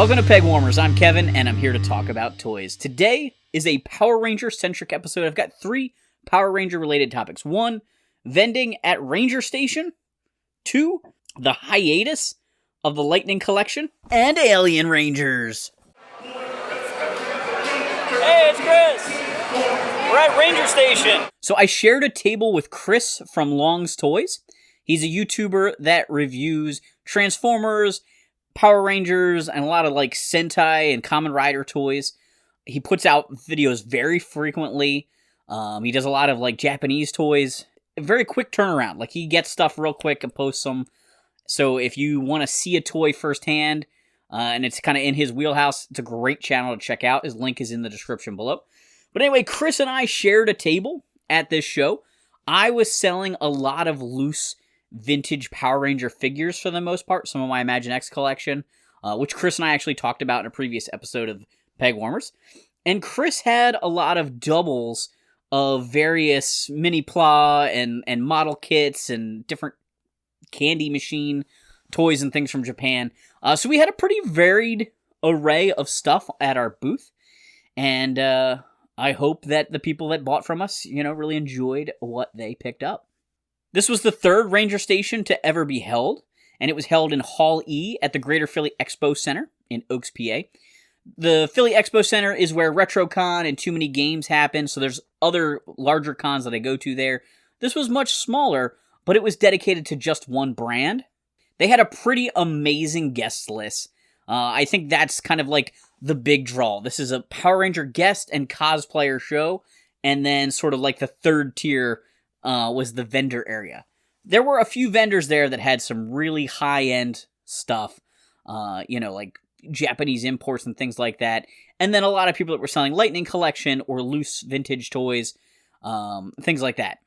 Welcome to Pegwarmers. I'm Kevin, and I'm here to talk about toys. Today is a Power Ranger-centric episode. I've got 3 Power Ranger-related topics. 1, vending at Ranger Station. 2, the hiatus of the Lightning Collection. And Alien Rangers. Hey, it's Chris! We're at Ranger Station! So I shared a table with Chris from Long's Toys. He's a YouTuber that reviews Transformers, Power Rangers, and a lot of like Sentai and Kamen Rider toys. He puts out videos very frequently. He does a lot of like Japanese toys. A very quick turnaround. Like he gets stuff real quick and posts them. So if you want to see a toy firsthand, and it's kind of in his wheelhouse, it's a great channel to check out. His link is in the description below. But anyway, Chris and I shared a table at this show. I was selling a lot of loose vintage Power Ranger figures for the most part, some of my Imagine X collection, which Chris and I actually talked about in a previous episode of Pegwarmers. And Chris had a lot of doubles of various mini-pla and model kits and different candy machine toys and things from Japan. So we had a pretty varied array of stuff at our booth, and I hope that the people that bought from us, really enjoyed what they picked up. This was the 3rd Ranger Station to ever be held, and it was held in Hall E at the Greater Philly Expo Center in Oaks, PA. The Philly Expo Center is where RetroCon and Too Many Games happen, so there's other larger cons that I go to there. This was much smaller, but it was dedicated to just one brand. They had a pretty amazing guest list. I think that's kind of like the big draw. This is a Power Ranger guest and cosplayer show, and then sort of like the 3rd tier was the vendor area. There were a few vendors there that had some really high-end stuff, like Japanese imports and things like that. And then a lot of people that were selling Lightning Collection or loose vintage toys, things like that.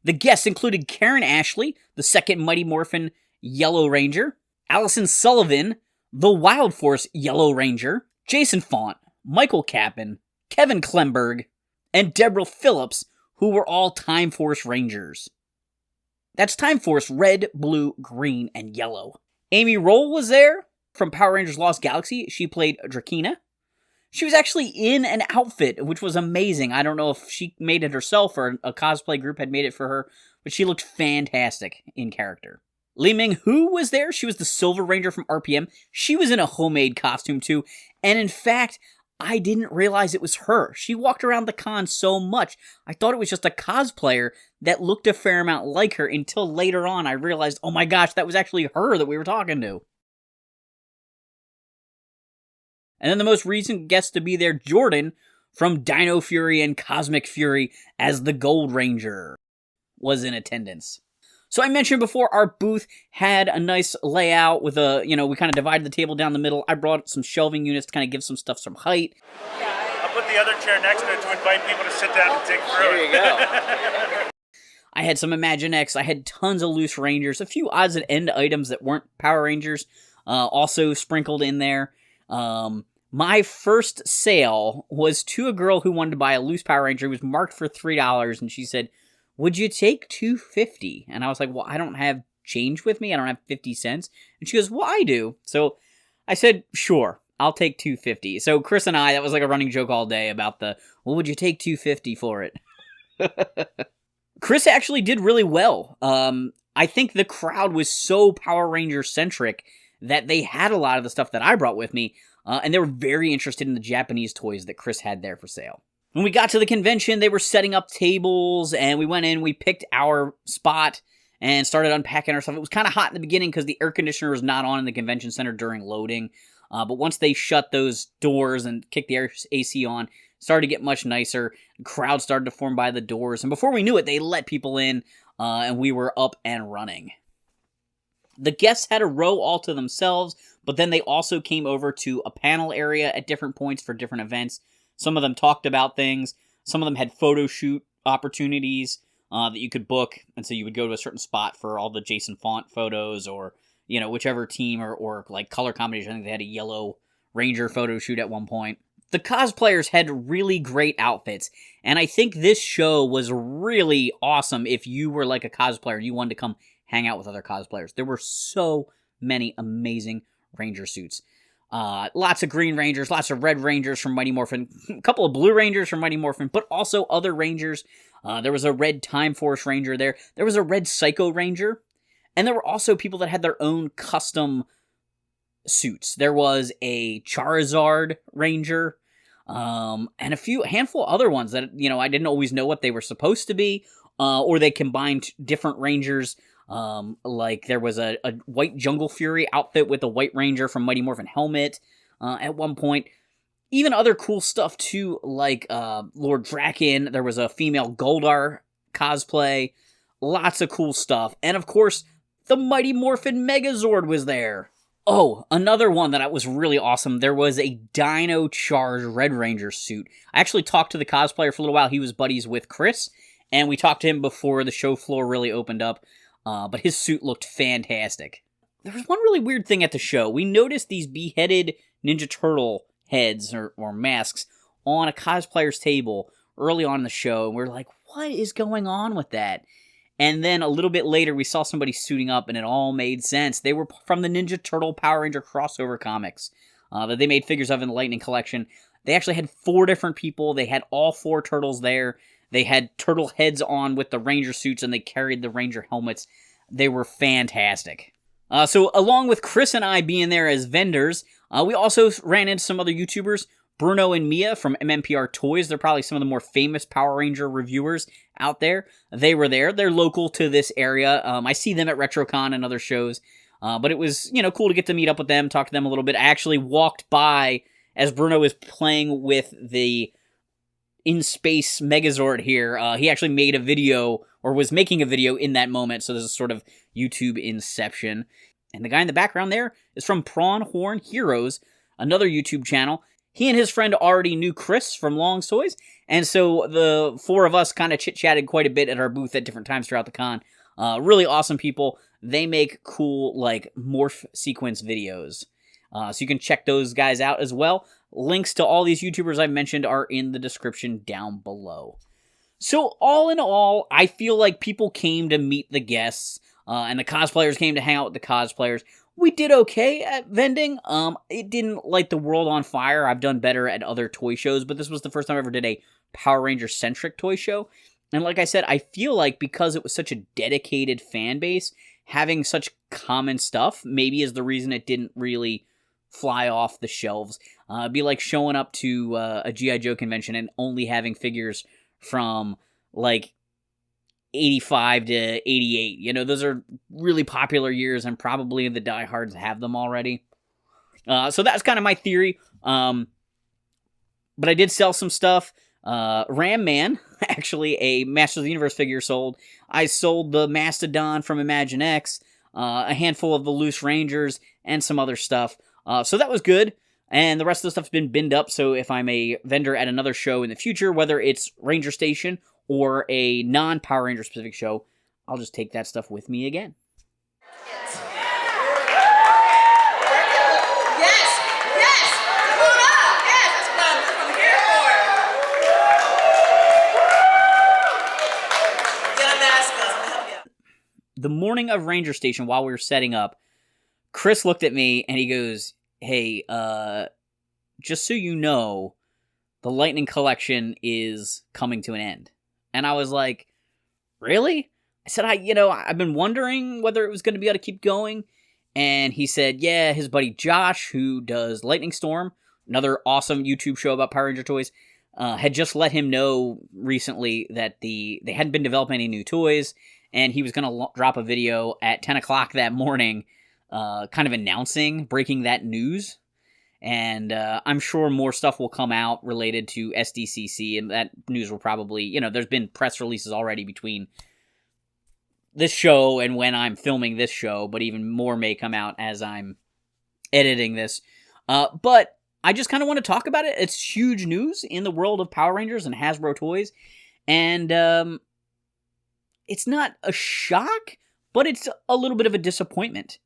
The guests included Karen Ashley, the 2nd Mighty Morphin Yellow Ranger, Allison Sullivan, the Wild Force Yellow Ranger, Jason Font, Michael Kappen, Kevin Klemberg, and Deborah Phillips, who were all Time Force Rangers. That's Time Force red, blue, green, and yellow. Amy Roll was there from Power Rangers Lost Galaxy. She played Drakina. She was actually in an outfit, which was amazing. I don't know if she made it herself or a cosplay group had made it for her, but she looked fantastic in character. Li Ming Hu was there. She was the Silver Ranger from RPM. She was in a homemade costume too, and in fact, I didn't realize it was her. She walked around the con so much, I thought it was just a cosplayer that looked a fair amount like her until later on I realized, oh my gosh, that was actually her that we were talking to. And then the most recent guest to be there, Jordan, from Dino Fury and Cosmic Fury as the Gold Ranger, was in attendance. So I mentioned before, our booth had a nice layout with we kind of divided the table down the middle. I brought some shelving units to kind of give some stuff some height. I'll put the other chair next to it to invite people to sit down and dig through it. There you go. I had some Imagine X. I had tons of loose Rangers. A few odds and end items that weren't Power Rangers also sprinkled in there. My first sale was to a girl who wanted to buy a loose Power Ranger. It was marked for $3, and she said, "Would you take $2.50?" And I was like, well, I don't have change with me. I don't have 50 cents. And she goes, well, I do. So I said, sure, I'll take $2.50. So Chris and I, that was like a running joke all day about would you take $2.50 for it? Chris actually did really well. I think the crowd was so Power Ranger centric that they had a lot of the stuff that I brought with me. And they were very interested in the Japanese toys that Chris had there for sale. When we got to the convention, they were setting up tables, and we went in, we picked our spot, and started unpacking our stuff. It was kind of hot in the beginning because the air conditioner was not on in the convention center during loading. But once they shut those doors and kicked the AC on, it started to get much nicer. The crowd started to form by the doors, and before we knew it, they let people in, and we were up and running. The guests had a row all to themselves, but then they also came over to a panel area at different points for different events. Some of them talked about things. Some of them had photo shoot opportunities that you could book. And so you would go to a certain spot for all the Jason Font photos or, whichever team or like color combination. I think they had a yellow Ranger photo shoot at one point. The cosplayers had really great outfits. And I think this show was really awesome if you were like a cosplayer and you wanted to come hang out with other cosplayers. There were so many amazing Ranger suits. Lots of Green Rangers, lots of Red Rangers from Mighty Morphin, a couple of Blue Rangers from Mighty Morphin, but also other Rangers. There was a Red Time Force Ranger there. There was a Red Psycho Ranger. And there were also people that had their own custom suits. There was a Charizard Ranger, and a handful of other ones that, I didn't always know what they were supposed to be, or they combined different Rangers. Like there was a White Jungle Fury outfit with a White Ranger from Mighty Morphin helmet, at one point. Even other cool stuff too, like, Lord Draken. There was a female Goldar cosplay. Lots of cool stuff. And of course, the Mighty Morphin Megazord was there. Oh, another one that was really awesome. There was a Dino Charge Red Ranger suit. I actually talked to the cosplayer for a little while. He was buddies with Chris, and we talked to him before the show floor really opened up. But his suit looked fantastic. There was one really weird thing at the show. We noticed these beheaded Ninja Turtle heads or masks on a cosplayer's table early on in the show, and we're like, what is going on with that? And then a little bit later, we saw somebody suiting up, and it all made sense. They were from the Ninja Turtle Power Ranger crossover comics that they made figures of in the Lightning Collection. They actually had 4 different people. They had all 4 turtles there. They had turtle heads on with the Ranger suits, and they carried the Ranger helmets. They were fantastic. So along with Chris and I being there as vendors, we also ran into some other YouTubers. Bruno and Mia from MMPR Toys. They're probably some of the more famous Power Ranger reviewers out there. They were there. They're local to this area. I see them at RetroCon and other shows. But it was, cool to get to meet up with them, talk to them a little bit. I actually walked by as Bruno was playing with the in-space Megazord here. He actually made a video, or was making a video in that moment, so this is sort of YouTube inception. And the guy in the background there is from Pronghorn Heroes, another YouTube channel. He and his friend already knew Chris from Long's Toys, and so the 4 of us kind of chit-chatted quite a bit at our booth at different times throughout the con. Really awesome people. They make cool, morph sequence videos. So you can check those guys out as well. Links to all these YouTubers I mentioned are in the description down below. So all in all, I feel like people came to meet the guests, and the cosplayers came to hang out with the cosplayers. We did okay at vending. It didn't light the world on fire. I've done better at other toy shows, but this was the first time I ever did a Power Ranger-centric toy show. And like I said, I feel like because it was such a dedicated fan base, having such common stuff maybe is the reason it didn't really fly off the shelves. It'd be like showing up to a G.I. Joe convention and only having figures from, 85 to 88. Those are really popular years, and probably the diehards have them already. So that's kind of my theory. But I did sell some stuff. Ram Man, actually, a Masters of the Universe figure sold. I sold the Mastodon from Imagine X, a handful of the Loose Rangers, and some other stuff. So that was good. And the rest of the stuff's been binned up, so if I'm a vendor at another show in the future, whether it's Ranger Station or a non-Power Ranger specific show, I'll just take that stuff with me again. Yes! Come on up! Yes, that's what I'm here for! Get a mask on, I'll help you. The morning of Ranger Station, while we were setting up, Chris looked at me and he goes, hey, just so you know, the Lightning Collection is coming to an end. And I was like, really? I said, I've been wondering whether it was going to be able to keep going. And he said, yeah, his buddy Josh, who does Lightning Storm, another awesome YouTube show about Power Ranger toys, had just let him know recently that they hadn't been developing any new toys, and he was going to drop a video at 10 o'clock that morning, kind of breaking that news. And I'm sure more stuff will come out related to SDCC, and that news will probably, there's been press releases already between this show and when I'm filming this show, but even more may come out as I'm editing this. But I just kind of want to talk about it. It's huge news in the world of Power Rangers and Hasbro toys, and it's not a shock, but it's a little bit of a disappointment.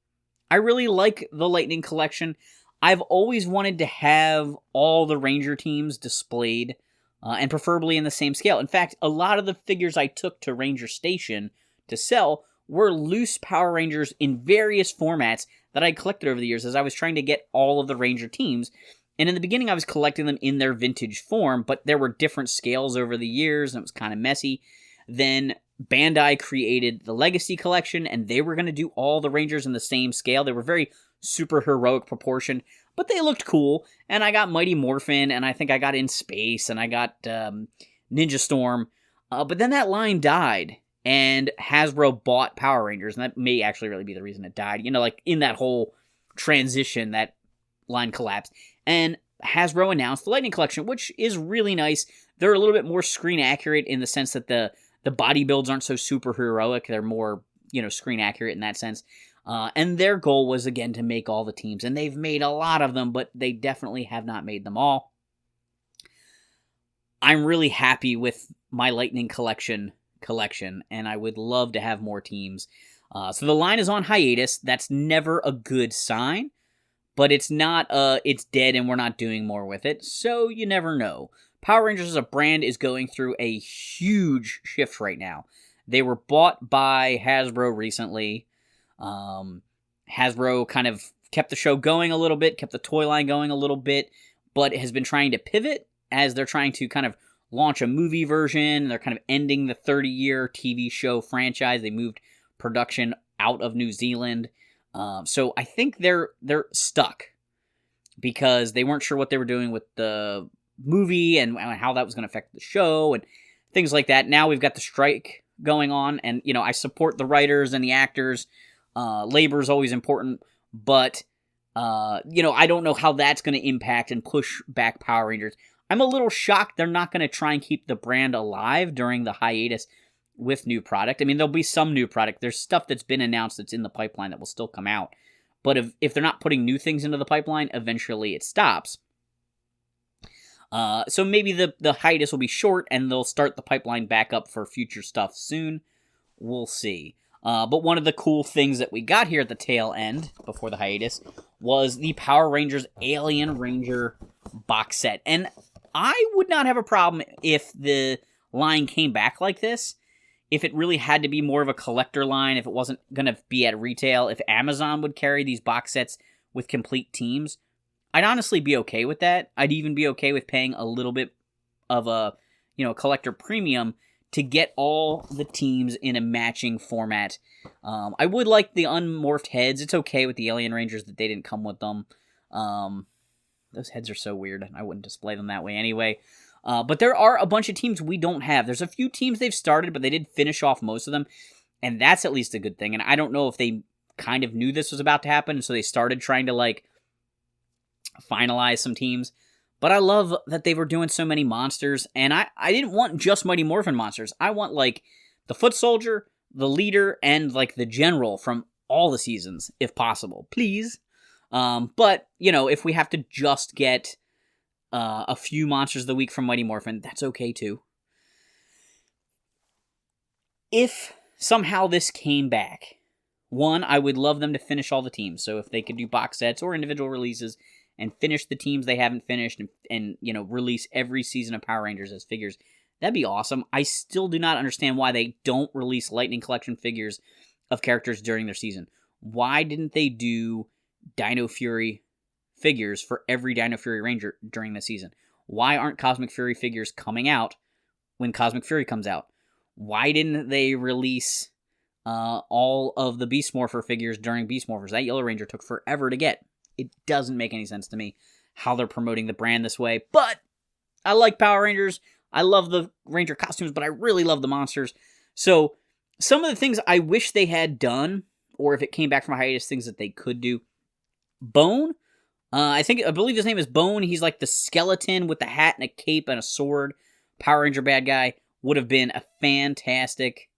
I really like the Lightning Collection. I've always wanted to have all the Ranger teams displayed, and preferably in the same scale. In fact, a lot of the figures I took to Ranger Station to sell were loose Power Rangers in various formats that I collected over the years as I was trying to get all of the Ranger teams. And in the beginning, I was collecting them in their vintage form, but there were different scales over the years, and it was kind of messy. Then Bandai created the Legacy Collection, and they were going to do all the Rangers in the same scale. They were very super heroic proportioned, but they looked cool. And I got Mighty Morphin, and I think I got In Space, and I got Ninja Storm. But then that line died, and Hasbro bought Power Rangers, and that may actually really be the reason it died. You know, like in that whole transition, that line collapsed. And Hasbro announced the Lightning Collection, which is really nice. They're a little bit more screen accurate in the sense that the body builds aren't so super heroic. They're more, screen accurate in that sense. And their goal was, again, to make all the teams. And they've made a lot of them, but they definitely have not made them all. I'm really happy with my Lightning collection, and I would love to have more teams. So the line is on hiatus. That's never a good sign. But it's not, it's dead and we're not doing more with it, so you never know. Power Rangers as a brand is going through a huge shift right now. They were bought by Hasbro recently. Hasbro kind of kept the show going a little bit, kept the toy line going a little bit, but has been trying to pivot as they're trying to kind of launch a movie version. They're kind of ending the 30-year TV show franchise. They moved production out of New Zealand. So I think they're stuck because they weren't sure what they were doing with the movie and how that was going to affect the show and things like that. Now we've got the strike going on, and I support the writers and the actors. Labor is always important, but I don't know how that's going to impact and push back Power Rangers. I'm a little shocked they're not going to try and keep the brand alive during the hiatus with new product. I mean, there'll be some new product. There's stuff that's been announced that's in the pipeline that will still come out. But if they're not putting new things into the pipeline, eventually it stops. So maybe the hiatus will be short and they'll start the pipeline back up for future stuff soon. We'll see. But one of the cool things that we got here at the tail end, before the hiatus, was the Power Rangers Alien Ranger box set. And I would not have a problem if the line came back like this. If it really had to be more of a collector line, if it wasn't going to be at retail, if Amazon would carry these box sets with complete teams, I'd honestly be okay with that. I'd even be okay with paying a little bit of a collector premium to get all the teams in a matching format. I would like the unmorphed heads. It's okay with the Alien Rangers that they didn't come with them. Those heads are so weird. I wouldn't display them that way anyway. But there are a bunch of teams we don't have. There's a few teams they've started, but they did finish off most of them. And that's at least a good thing. And I don't know if they kind of knew this was about to happen, so they started trying to, finalize some teams. But I love that they were doing so many monsters. And I didn't want just Mighty Morphin monsters. I want, the Foot Soldier, the Leader, and, the General from all the seasons, if possible. Please. But, if we have to just get a few monsters of the week from Mighty Morphin, that's okay too. If somehow this came back, one, I would love them to finish all the teams. So if they could do box sets or individual releases and finish the teams they haven't finished and release every season of Power Rangers as figures, that'd be awesome. I still do not understand why they don't release Lightning Collection figures of characters during their season. Why didn't they do Dino Fury figures for every Dino Fury Ranger during the season? Why aren't Cosmic Fury figures coming out when Cosmic Fury comes out? Why didn't they release all of the Beast Morpher figures during Beast Morphers? That Yellow Ranger took forever to get. It doesn't make any sense to me how they're promoting the brand this way, but I like Power Rangers. I love the Ranger costumes, but I really love the monsters. So some of the things I wish they had done, or if it came back from a hiatus, things that they could do. Bone, I believe his name is Bone. He's like the skeleton with the hat and a cape and a sword. Power Ranger bad guy. Would have been a fantastic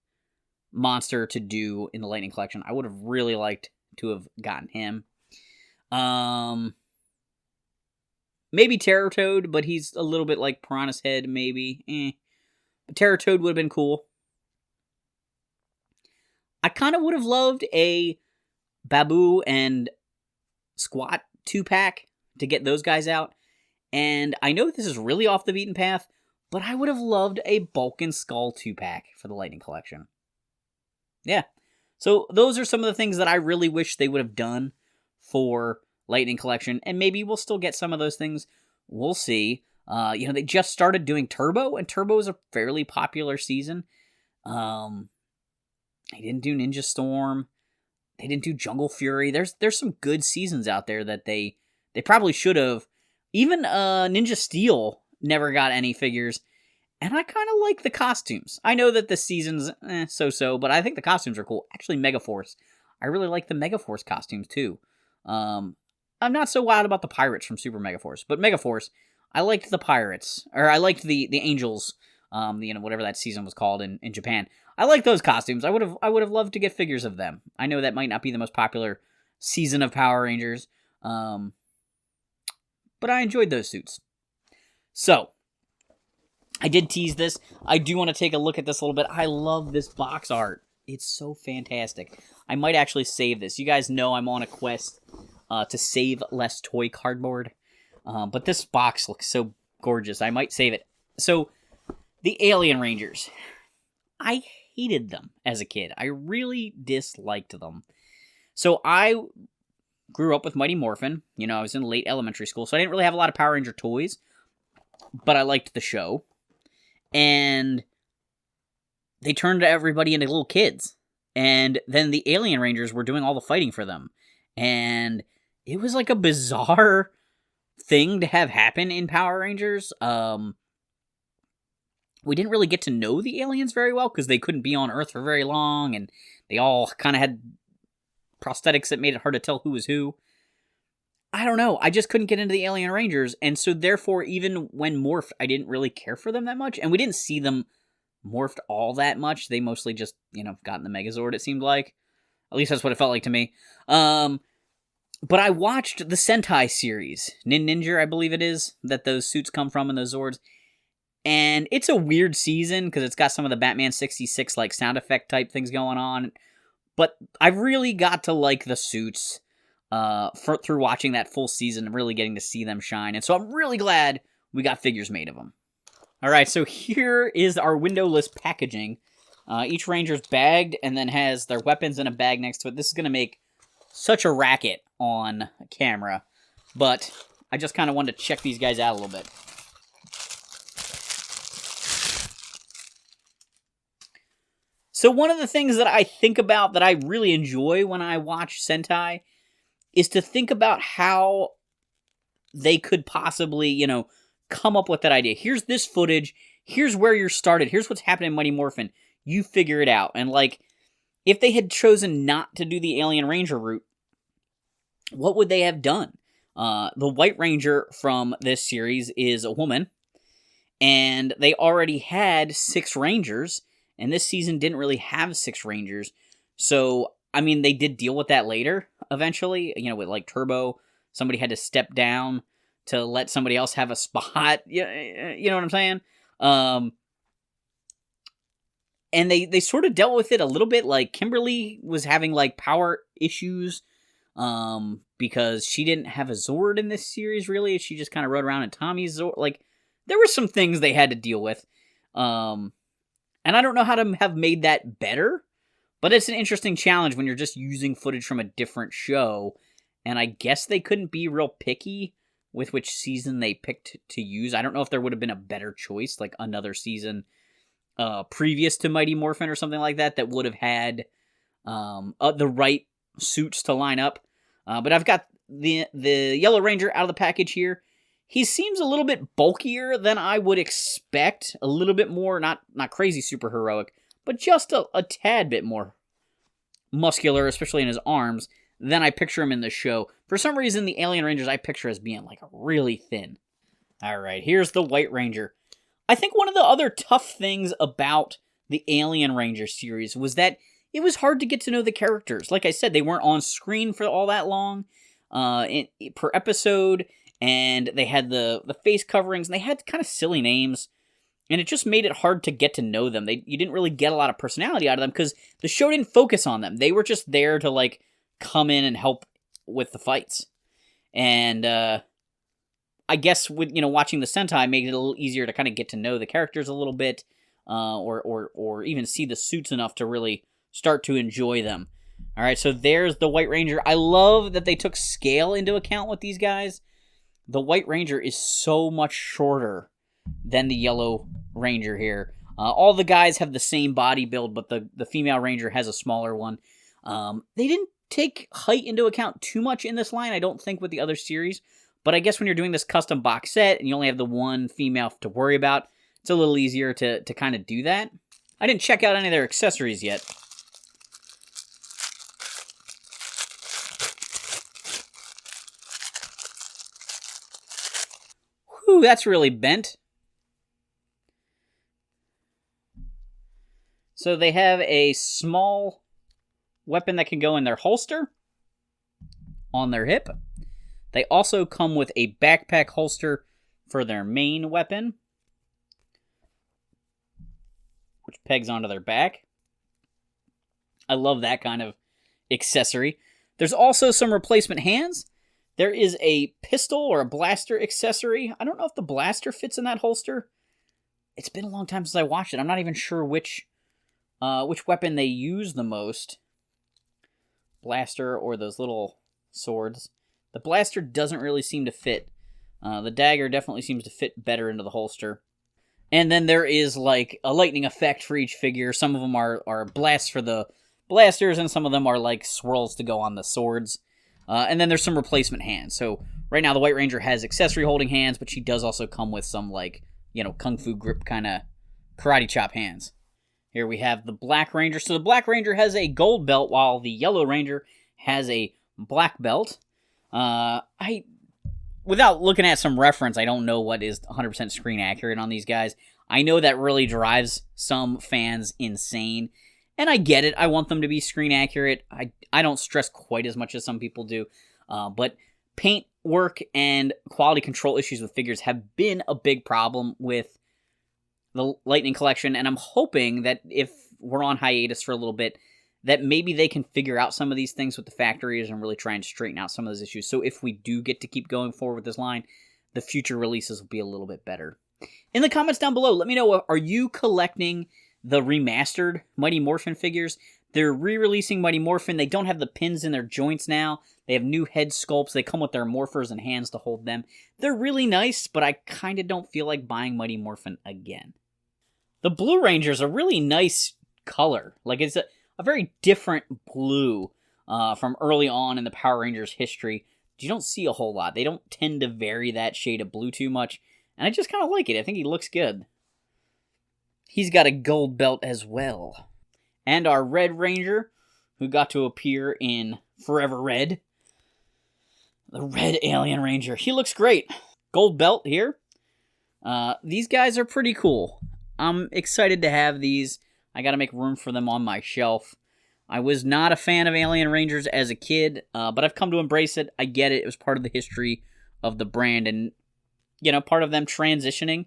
monster to do in the Lightning Collection. I would have really liked to have gotten him. Maybe Terror Toad, but he's a little bit like Piranha's Head, maybe. But Terror Toad would have been cool. I kind of would have loved a Babu and Squat 2-pack to get those guys out. And I know this is really off the beaten path, but I would have loved a Bulk and Skull 2-pack for the Lightning Collection. Yeah. So those are some of the things that I really wish they would have done for Lightning Collection, and maybe we'll still get some of those things. We'll see. They just started doing Turbo, and Turbo is a fairly popular season. They didn't do Ninja Storm. They didn't do Jungle Fury. There's some good seasons out there that they probably should have. Even Ninja Steel never got any figures. And I kind of like the costumes. I know that the season's so-so, but I think the costumes are cool. Actually, Megaforce. I really like the Megaforce costumes, too. I'm not so wild about the pirates from Super Megaforce. But Megaforce, I liked the pirates. Or I liked the angels, whatever that season was called in Japan. I like those costumes. I would have loved to get figures of them. I know that might not be the most popular season of Power Rangers. But I enjoyed those suits. So, I did tease this. I do want to take a look at this a little bit. I love this box art. It's so fantastic. I might actually save this. You guys know I'm on a quest to save less toy cardboard. But this box looks so gorgeous. I might save it. So, the Alien Rangers. I hated them as a kid. I really disliked them. So, I grew up with Mighty Morphin. I was in late elementary school, so I didn't really have a lot of Power Ranger toys. But I liked the show. And they turned everybody into little kids. And then the Alien Rangers were doing all the fighting for them. And it was like a bizarre thing to have happen in Power Rangers. We didn't really get to know the aliens very well because they couldn't be on Earth for very long. And they all kind of had prosthetics that made it hard to tell who was who. I don't know. I just couldn't get into the Alien Rangers. And so therefore, even when morphed, I didn't really care for them that much. And we didn't see them morphed all that much. They mostly just, got in the Megazord, it seemed like. At least that's what it felt like to me. But I watched the Sentai series. Ninja, I believe it is, that those suits come from and those Zords. And it's a weird season because it's got some of the Batman 66 like sound effect type things going on. But I really got to like the suits through watching that full season and really getting to see them shine. And so I'm really glad we got figures made of them. All right, so here is our windowless packaging. Each Ranger's bagged and then has their weapons in a bag next to it. This is going to make such a racket on camera, but I just kind of wanted to check these guys out a little bit. So one of the things that I think about that I really enjoy when I watch Sentai is to think about how they could possibly, come up with that idea. Here's this footage. Here's where you're started. Here's what's happening in Mighty Morphin. You figure it out. And, if they had chosen not to do the Alien Ranger route, what would they have done? The White Ranger from this series is a woman, and they already had 6 Rangers, and this season didn't really have 6 Rangers. So, they did deal with that later, eventually. With, Turbo, somebody had to step down to let somebody else have a spot. You know what I'm saying? And they sort of dealt with it a little bit. Kimberly was having, power issues because she didn't have a Zord in this series, really. She just kind of rode around in Tommy's Zord. There were some things they had to deal with. And I don't know how to have made that better, but it's an interesting challenge when you're just using footage from a different show. And I guess they couldn't be real picky with which season they picked to use. I don't know if there would have been a better choice, another season previous to Mighty Morphin or something like that would have had the right suits to line up. But I've got the Yellow Ranger out of the package here. He seems a little bit bulkier than I would expect. A little bit more, not crazy super heroic, but just a tad bit more muscular, especially in his arms, than I picture him in the show. For some reason, the Alien Rangers I picture as being really thin. Alright, here's the White Ranger. I think one of the other tough things about the Alien Ranger series was that it was hard to get to know the characters. Like I said, they weren't on screen for all that long per episode, and they had the face coverings, and they had kind of silly names, and it just made it hard to get to know them. You didn't really get a lot of personality out of them because the show didn't focus on them. They were just there to come in and help with the fights. And I guess with watching the Sentai made it a little easier to kind of get to know the characters a little bit, or even see the suits enough to really start to enjoy them. All right, so there's the White Ranger. I love that they took scale into account with these guys. The White Ranger is so much shorter than the Yellow Ranger here. All the guys have the same body build, but the female Ranger has a smaller one. They didn't take height into account too much in this line, I don't think, with the other series. But I guess when you're doing this custom box set and you only have the one female to worry about, it's a little easier to kind of do that. I didn't check out any of their accessories yet. Whew, that's really bent. So they have a small weapon that can go in their holster on their hip. They also come with a backpack holster for their main weapon, which pegs onto their back. I love that kind of accessory. There's also some replacement hands. There is a pistol or a blaster accessory. I don't know if the blaster fits in that holster. It's been a long time since I watched it. I'm not even sure which weapon they use the most. Blaster or those little swords. The blaster doesn't really seem to fit. The dagger definitely seems to fit better into the holster. And then there is like a lightning effect for each figure. Some of them are blasts for the blasters, and some of them are like swirls to go on the swords. And then there's some replacement hands. So right now the White Ranger has accessory holding hands, but she does also come with some like, kung fu grip kind of karate chop hands. Here we have the Black Ranger. So the Black Ranger has a gold belt, while the Yellow Ranger has a black belt. Without looking at some reference, I don't know what is 100% screen accurate on these guys. I know that really drives some fans insane, and I get it. I want them to be screen accurate. I don't stress quite as much as some people do, but paint work and quality control issues with figures have been a big problem with the Lightning Collection, and I'm hoping that if we're on hiatus for a little bit, that maybe they can figure out some of these things with the factories and really try and straighten out some of those issues. So if we do get to keep going forward with this line, the future releases will be a little bit better. In the comments down below, let me know, are you collecting the remastered Mighty Morphin figures? They're re-releasing Mighty Morphin. They don't have the pins in their joints now. They have new head sculpts. They come with their morphers and hands to hold them. They're really nice, but I kind of don't feel like buying Mighty Morphin again. The Blue Ranger is a really nice color. Like, it's a very different blue from early on in the Power Rangers history. You don't see a whole lot. They don't tend to vary that shade of blue too much, and I just kind of like it. I think he looks good. He's got a gold belt as well. And our Red Ranger, who got to appear in Forever Red. The Red Alien Ranger. He looks great. Gold belt here. These guys are pretty cool. I'm excited to have these. I gotta make room for them on my shelf. I was not a fan of Alien Rangers as a kid, but I've come to embrace it. I get it. It was part of the history of the brand, and, part of them transitioning.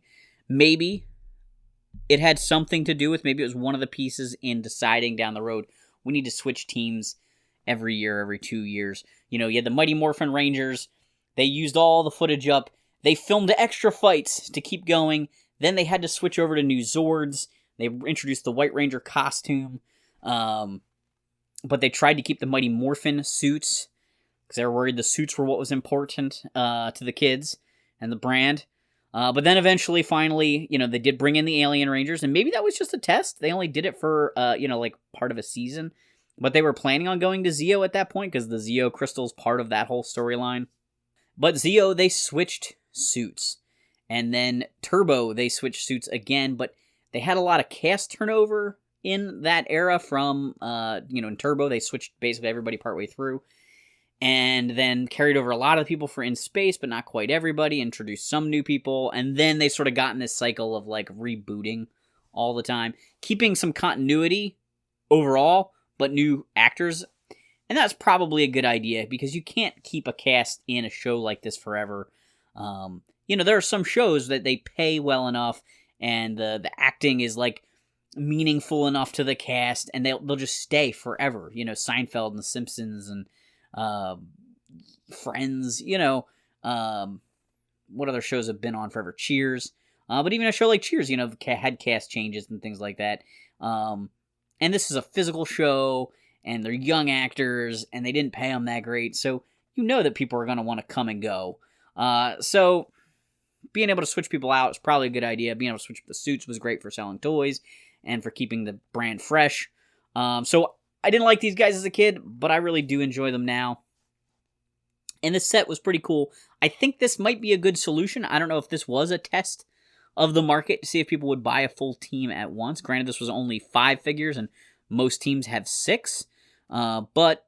Maybe it had something to do with, maybe it was one of the pieces in deciding down the road, we need to switch teams every year, every 2 years. You had the Mighty Morphin Rangers. They used all the footage up. They filmed extra fights to keep going. Then they had to switch over to new Zords. They introduced the White Ranger costume. But they tried to keep the Mighty Morphin suits, because they were worried the suits were what was important to the kids and the brand. But then eventually, finally, they did bring in the Alien Rangers, and maybe that was just a test. They only did it for, like part of a season. But they were planning on going to Zeo at that point, because the Zeo crystal's part of that whole storyline. But Zeo, they switched suits. And then Turbo, they switched suits again, but they had a lot of cast turnover in that era from, in Turbo, they switched basically everybody partway through. And then carried over a lot of the people for In Space, but not quite everybody, introduced some new people, and then they sort of got in this cycle of, like, rebooting all the time, keeping some continuity overall, but new actors. And that's probably a good idea, because you can't keep a cast in a show like this forever. There are some shows that they pay well enough, and the acting is, like, meaningful enough to the cast, and they'll just stay forever. Seinfeld and The Simpsons and Friends, what other shows have been on forever? Cheers. But even a show like Cheers, had cast changes and things like that. And this is a physical show, and they're young actors, and they didn't pay them that great, so you know that people are going to want to come and go. So being able to switch people out is probably a good idea. Being able to switch up the suits was great for selling toys and for keeping the brand fresh. So I didn't like these guys as a kid, but I really do enjoy them now. And this set was pretty cool. I think this might be a good solution. I don't know if this was a test of the market to see if people would buy a full team at once. Granted, this was only 5 figures, and most teams have 6. But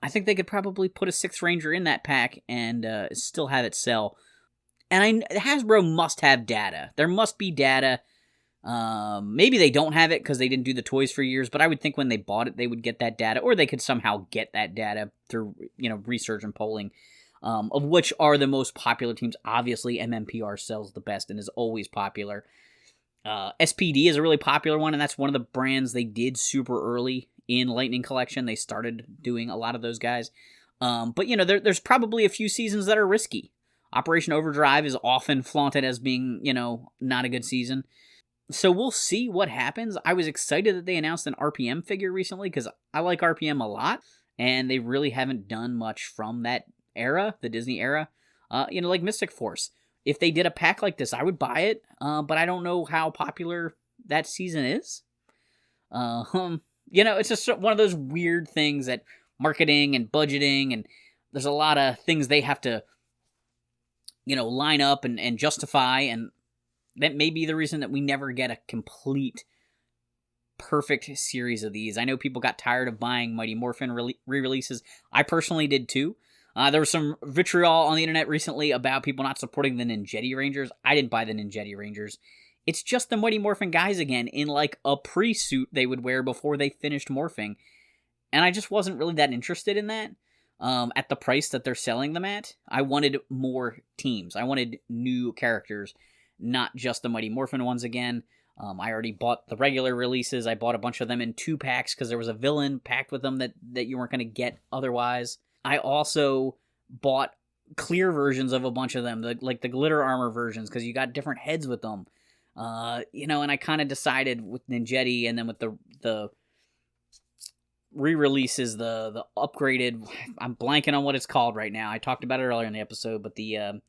I think they could probably put a 6th Ranger in that pack and still have it sell. And Hasbro must have data. There must be data. Maybe they don't have it because they didn't do the toys for years, but I would think when they bought it, they would get that data, or they could somehow get that data through, research and polling, of which are the most popular teams. Obviously, MMPR sells the best and is always popular. SPD is a really popular one, and that's one of the brands they did super early in Lightning Collection. They started doing a lot of those guys. But, there's probably a few seasons that are risky. Operation Overdrive is often flaunted as being, not a good season. So we'll see what happens. I was excited that they announced an RPM figure recently because I like RPM a lot, and they really haven't done much from that era, the Disney era. Like Mystic Force. If they did a pack like this, I would buy it, but I don't know how popular that season is. It's just one of those weird things that marketing and budgeting, and there's a lot of things they have to, line up and justify, and that may be the reason that we never get a complete, perfect series of these. I know people got tired of buying Mighty Morphin re-releases. I personally did too. There was some vitriol on the internet recently about people not supporting the Ninjetti Rangers. I didn't buy the Ninjetti Rangers. It's just the Mighty Morphin guys again in like a pre-suit they would wear before they finished morphing. And I just wasn't really that interested in that. At the price that they're selling them at. I wanted more teams. I wanted new characters, not just the Mighty Morphin ones again. I already bought the regular releases. I bought a bunch of them in 2 packs because there was a villain packed with them that you weren't going to get otherwise. I also bought clear versions of a bunch of them, like the glitter armor versions, because you got different heads with them. And I kind of decided with Ninjetti and then with the re-releases, the upgraded, I'm blanking on what it's called right now. I talked about it earlier in the episode, but the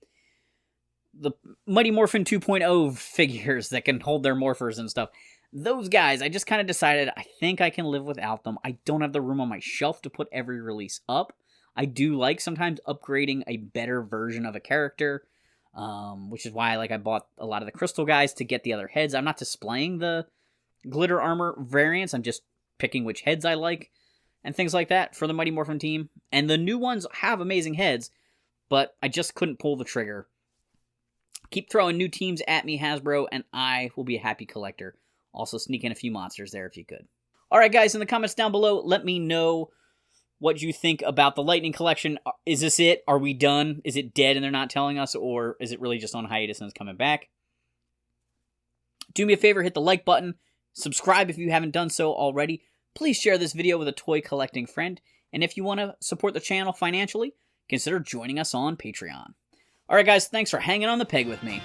Mighty Morphin 2.0 figures that can hold their morphers and stuff. Those guys, I just kind of decided I think I can live without them. I don't have the room on my shelf to put every release up. I do like sometimes upgrading a better version of a character, which is why I bought a lot of the crystal guys to get the other heads. I'm not displaying the glitter armor variants. I'm just picking which heads I like and things like that for the Mighty Morphin team. And the new ones have amazing heads, but I just couldn't pull the trigger. Keep throwing new teams at me, Hasbro, and I will be a happy collector. Also sneak in a few monsters there if you could. Alright guys, in the comments down below, let me know what you think about the Lightning Collection. Is this it? Are we done? Is it dead and they're not telling us? Or is it really just on hiatus and it's coming back? Do me a favor, hit the like button. Subscribe if you haven't done so already. Please share this video with a toy collecting friend. And if you want to support the channel financially, consider joining us on Patreon. Alright guys, thanks for hanging on the peg with me.